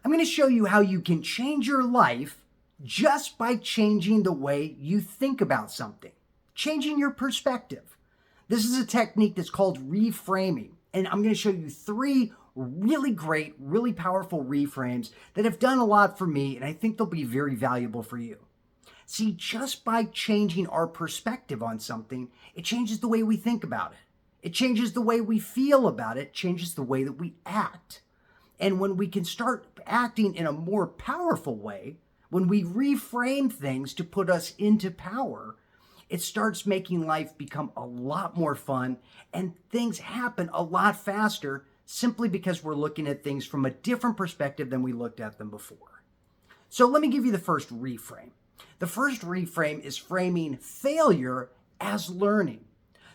I'm going to show you how you can change your life just by changing the way you think about something, changing your perspective. This is a technique that's called reframing, and I'm going to show you 3 really great, really powerful reframes that have done a lot for me, and I think they'll be very valuable for you. See, just by changing our perspective on something, it changes the way we think about it. It changes the way we feel about it, changes the way that we act. And when we can start acting in a more powerful way, when we reframe things to put us into power, it starts making life become a lot more fun and things happen a lot faster simply because we're looking at things from a different perspective than we looked at them before. So let me give you the first reframe. The first reframe is framing failure as learning.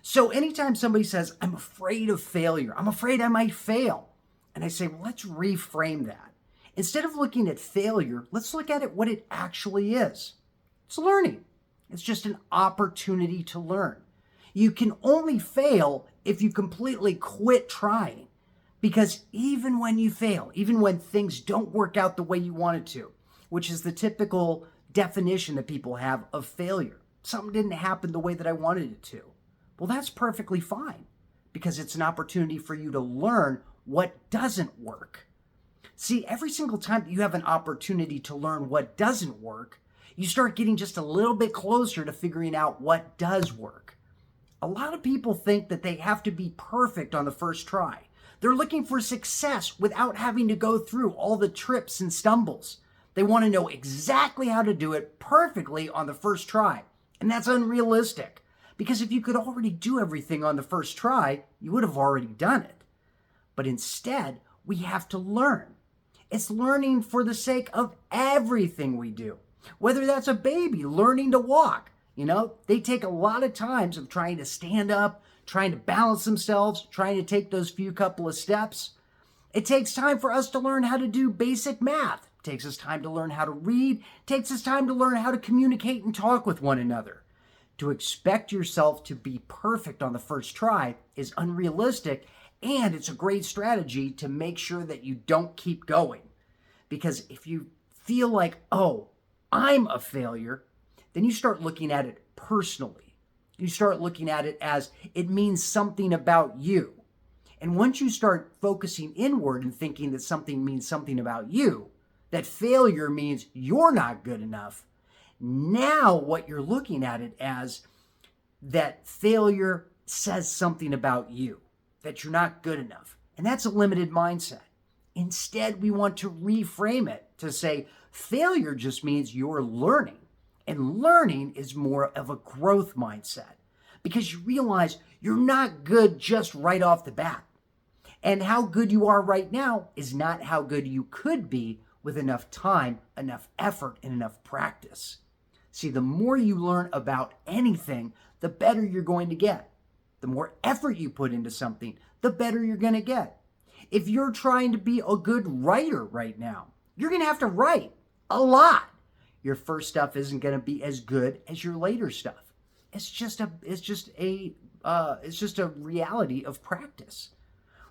So anytime somebody says, I'm afraid of failure, I'm afraid I might fail, and I say, well, let's reframe that. Instead of looking at failure, let's look at it what it actually is. It's learning. It's just an opportunity to learn. You can only fail if you completely quit trying. Because even when you fail, even when things don't work out the way you want it to, which is the typical definition that people have of failure, something didn't happen the way that I wanted it to. Well, that's perfectly fine because it's an opportunity for you to learn what doesn't work. See, every single time that you have an opportunity to learn what doesn't work, you start getting just a little bit closer to figuring out what does work. A lot of people think that they have to be perfect on the first try. They're looking for success without having to go through all the trips and stumbles. They want to know exactly how to do it perfectly on the first try. And that's unrealistic. Because if you could already do everything on the first try, you would have already done it. But instead, we have to learn. It's learning for the sake of everything we do. Whether that's a baby learning to walk, they take a lot of times of trying to stand up, trying to balance themselves, trying to take those few couple of steps. It takes time for us to learn how to do basic math. It takes us time to learn how to read. It takes us time to learn how to communicate and talk with one another. To expect yourself to be perfect on the first try is unrealistic, and it's a great strategy to make sure that you don't keep going. Because if you feel like, oh, I'm a failure, then you start looking at it personally. You start looking at it as it means something about you. And once you start focusing inward and thinking that something means something about you, that failure means you're not good enough, now what you're looking at it as that failure says something about you, that you're not good enough. And that's a limited mindset. Instead, we want to reframe it to say failure just means you're learning. And learning is more of a growth mindset because you realize you're not good just right off the bat. And how good you are right now is not how good you could be with enough time, enough effort, and enough practice. See, the more you learn about anything, the better you're going to get. The more effort you put into something, the better you're going to get. If you're trying to be a good writer right now, you're going to have to write a lot. Your first stuff isn't going to be as good as your later stuff. It's just a reality of practice.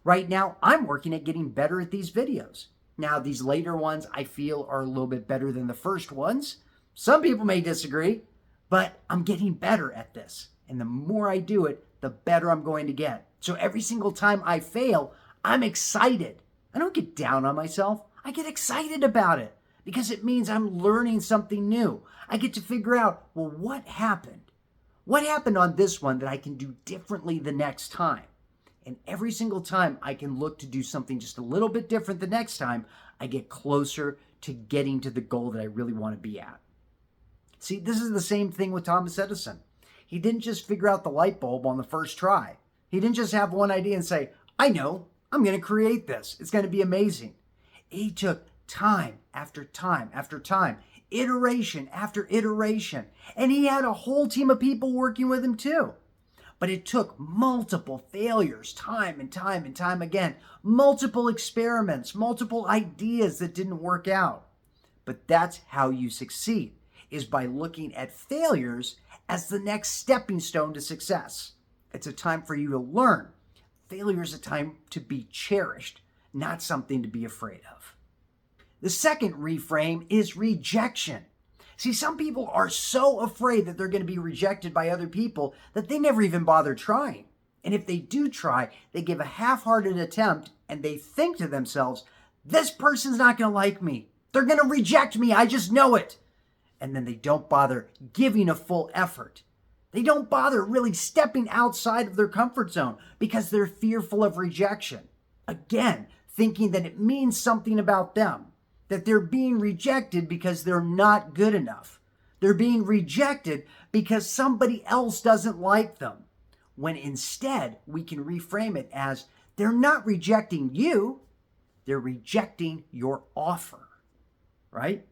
Right now, I'm working at getting better at these videos. Now, these later ones I feel are a little bit better than the first ones. Some people may disagree, but I'm getting better at this. And the more I do it, the better I'm going to get. So every single time I fail, I'm excited. I don't get down on myself. I get excited about it because it means I'm learning something new. I get to figure out, well, what happened? What happened on this one that I can do differently the next time? And every single time I can look to do something just a little bit different the next time, I get closer to getting to the goal that I really want to be at. See, this is the same thing with Thomas Edison. He didn't just figure out the light bulb on the first try. He didn't just have one idea and say, I know, I'm going to create this. It's going to be amazing. He took time after time after time, iteration after iteration, and he had a whole team of people working with him too. But it took multiple failures, time and time and time again, multiple experiments, multiple ideas that didn't work out. But that's how you succeed, is by looking at failures as the next stepping stone to success. It's a time for you to learn. Failure is a time to be cherished, not something to be afraid of. The second reframe is rejection. See, some people are so afraid that they're going to be rejected by other people that they never even bother trying. And if they do try, they give a half-hearted attempt and they think to themselves, this person's not going to like me. They're going to reject me. I just know it. And then they don't bother giving a full effort. They don't bother really stepping outside of their comfort zone because they're fearful of rejection. Again, thinking that it means something about them, that they're being rejected because they're not good enough. They're being rejected because somebody else doesn't like them. When instead, we can reframe it as they're not rejecting you, they're rejecting your offer, right?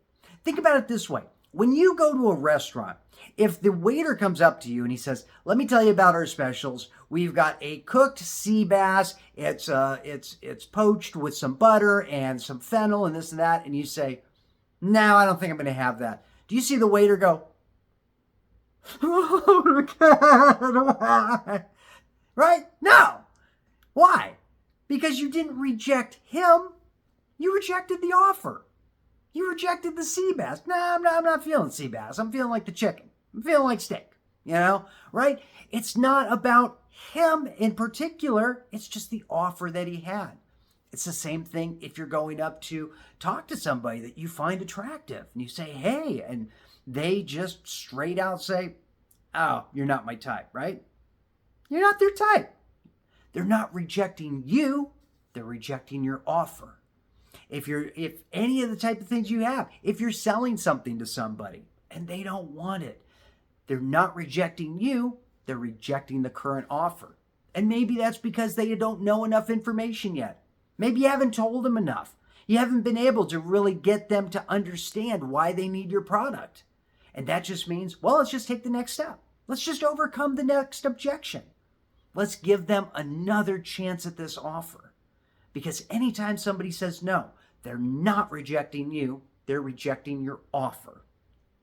Think about it this way. When you go to a restaurant, if the waiter comes up to you and he says, let me tell you about our specials. We've got a cooked sea bass. It's poached with some butter and some fennel and this and that. And you say, no, I don't think I'm going to have that. Do you see the waiter go, oh my God, why? Right? No. Why? Because you didn't reject him. You rejected the offer. You rejected the sea bass. No, I'm not feeling sea bass. I'm feeling like the chicken. I'm feeling like steak, right? It's not about him in particular. It's just the offer that he had. It's the same thing if you're going up to talk to somebody that you find attractive and you say, hey, and they just straight out say, oh, you're not my type, right? You're not their type. They're not rejecting you. They're rejecting your offer. If any of the type of things you have, if you're selling something to somebody and they don't want it, they're not rejecting you, they're rejecting the current offer. And maybe that's because they don't know enough information yet. Maybe you haven't told them enough. You haven't been able to really get them to understand why they need your product. And that just means, well, let's just take the next step. Let's just overcome the next objection. Let's give them another chance at this offer. Because anytime somebody says no, they're not rejecting you, they're rejecting your offer.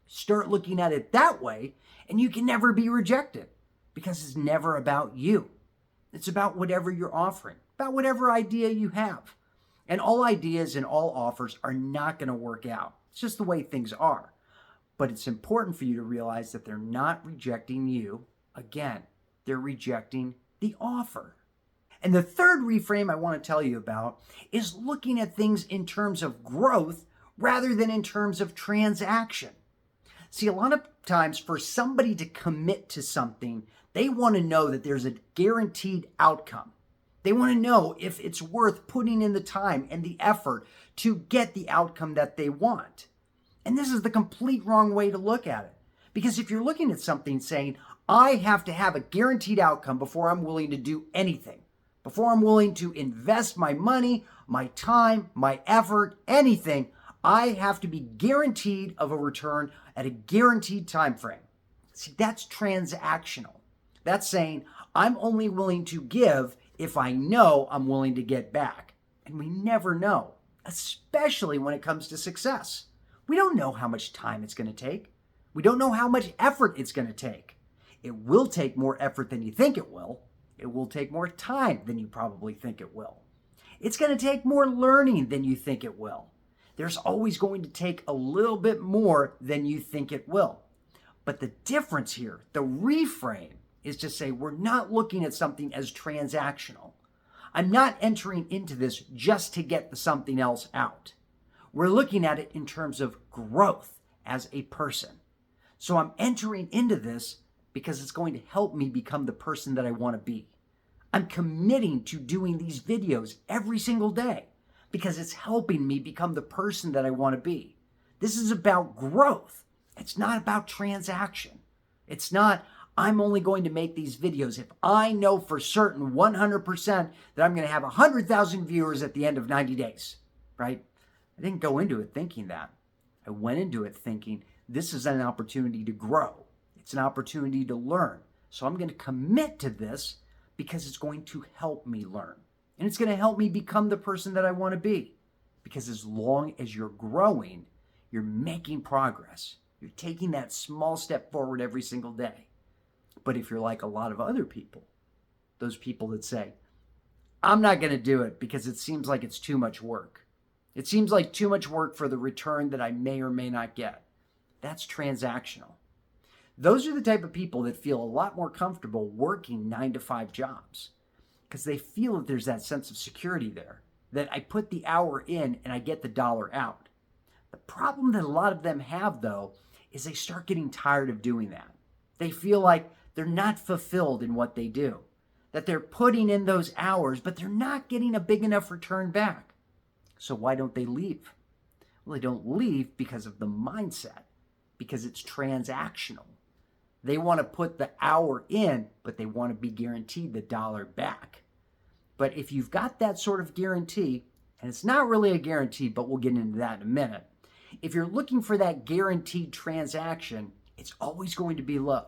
Start looking at it that way, and you can never be rejected because it's never about you. It's about whatever you're offering, about whatever idea you have. And all ideas and all offers are not going to work out. It's just the way things are. But it's important for you to realize that they're not rejecting you. Again, they're rejecting the offer. And the third reframe I want to tell you about is looking at things in terms of growth rather than in terms of transaction. See, a lot of times for somebody to commit to something, they want to know that there's a guaranteed outcome. They want to know if it's worth putting in the time and the effort to get the outcome that they want. And this is the complete wrong way to look at it. Because if you're looking at something saying, I have to have a guaranteed outcome before I'm willing to do anything, before I'm willing to invest my money, my time, my effort, anything, I have to be guaranteed of a return at a guaranteed time frame. See, that's transactional. That's saying I'm only willing to give if I know I'm willing to get back. And we never know, especially when it comes to success. We don't know how much time it's going to take. We don't know how much effort it's going to take. It will take more effort than you think it will. It will take more time than you probably think it will. It's going to take more learning than you think it will. There's always going to take a little bit more than you think it will. But the difference here, the reframe, is to say we're not looking at something as transactional. I'm not entering into this just to get the something else out. We're looking at it in terms of growth as a person. So I'm entering into this because it's going to help me become the person that I want to be. I'm committing to doing these videos every single day because it's helping me become the person that I want to be. This is about growth. It's not about transaction. It's not, I'm only going to make these videos if I know for certain 100% that I'm going to have 100,000 viewers at the end of 90 days, right? I didn't go into it thinking that. I went into it thinking this is an opportunity to grow. It's an opportunity to learn. So I'm going to commit to this because it's going to help me learn. And it's going to help me become the person that I want to be. Because as long as you're growing, you're making progress. You're taking that small step forward every single day. But if you're like a lot of other people, those people that say, I'm not going to do it because it seems like it's too much work. It seems like too much work for the return that I may or may not get. That's transactional. Those are the type of people that feel a lot more comfortable working 9-to-5 jobs because they feel that there's that sense of security there, that I put the hour in and I get the dollar out. The problem that a lot of them have, though, is they start getting tired of doing that. They feel like they're not fulfilled in what they do, that they're putting in those hours, but they're not getting a big enough return back. So why don't they leave? Well, they don't leave because of the mindset, because it's transactional. They want to put the hour in, but they want to be guaranteed the dollar back. But if you've got that sort of guarantee, and it's not really a guarantee, but we'll get into that in a minute. If you're looking for that guaranteed transaction, it's always going to be low.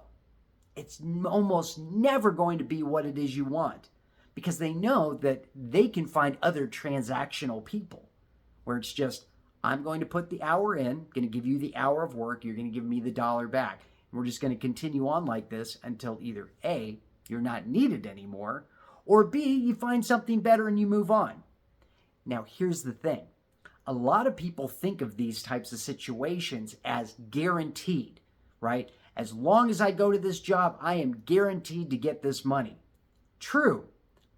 It's almost never going to be what it is you want because they know that they can find other transactional people where it's just, I'm going to put the hour in, going to give you the hour of work, you're going to give me the dollar back. And we're just going to continue on like this until either A, you're not needed anymore, or B, you find something better and you move on. Now, here's the thing. A lot of people think of these types of situations as guaranteed, right? As long as I go to this job, I am guaranteed to get this money. True,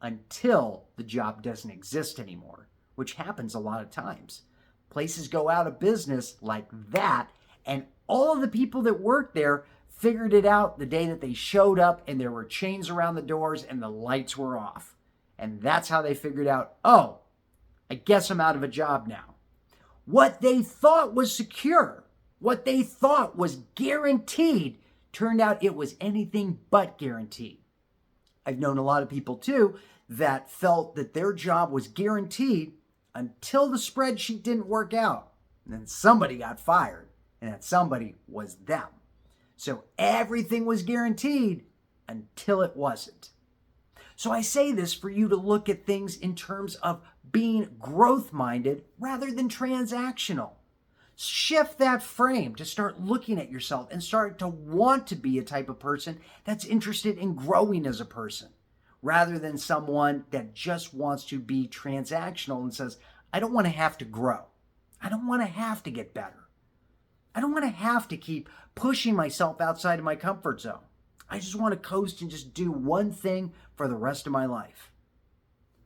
until the job doesn't exist anymore, which happens a lot of times. Places go out of business like that, and all of the people that worked there figured it out the day that they showed up and there were chains around the doors and the lights were off. And that's how they figured out, oh, I guess I'm out of a job now. What they thought was secure, what they thought was guaranteed, turned out it was anything but guaranteed. I've known a lot of people too that felt that their job was guaranteed until the spreadsheet didn't work out. And then somebody got fired, and that somebody was them. So everything was guaranteed until it wasn't. So I say this for you to look at things in terms of being growth-minded rather than transactional. Shift that frame to start looking at yourself and start to want to be a type of person that's interested in growing as a person, rather than someone that just wants to be transactional and says, I don't want to have to grow. I don't want to have to get better. I don't want to have to keep pushing myself outside of my comfort zone. I just want to coast and just do one thing for the rest of my life.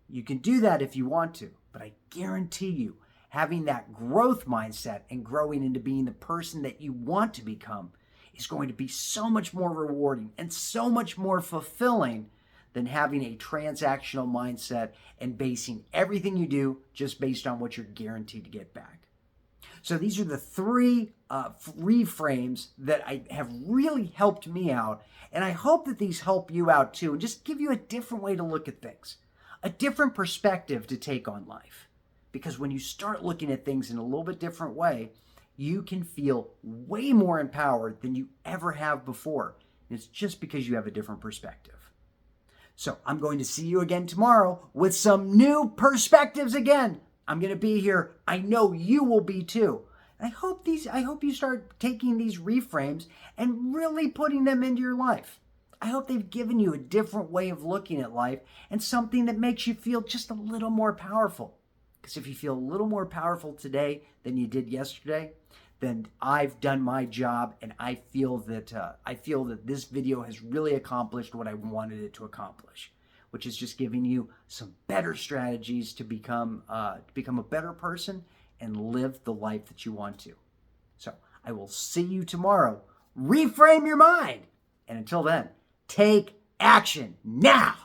You can do that if you want to, but I guarantee you, having that growth mindset and growing into being the person that you want to become is going to be so much more rewarding and so much more fulfilling than having a transactional mindset and basing everything you do just based on what you're guaranteed to get back. So these are the three reframes that have really helped me out, and I hope that these help you out too and just give you a different way to look at things, a different perspective to take on life. Because when you start looking at things in a little bit different way, you can feel way more empowered than you ever have before. And it's just because you have a different perspective. So I'm going to see you again tomorrow with some new perspectives again. I'm going to be here. I know you will be too. And I hope you start taking these reframes and really putting them into your life. I hope they've given you a different way of looking at life and something that makes you feel just a little more powerful. Because if you feel a little more powerful today than you did yesterday, then I've done my job, and I feel that this video has really accomplished what I wanted it to accomplish, which is just giving you some better strategies to become a better person and live the life that you want to. So I will see you tomorrow. Reframe your mind. And until then, take action now.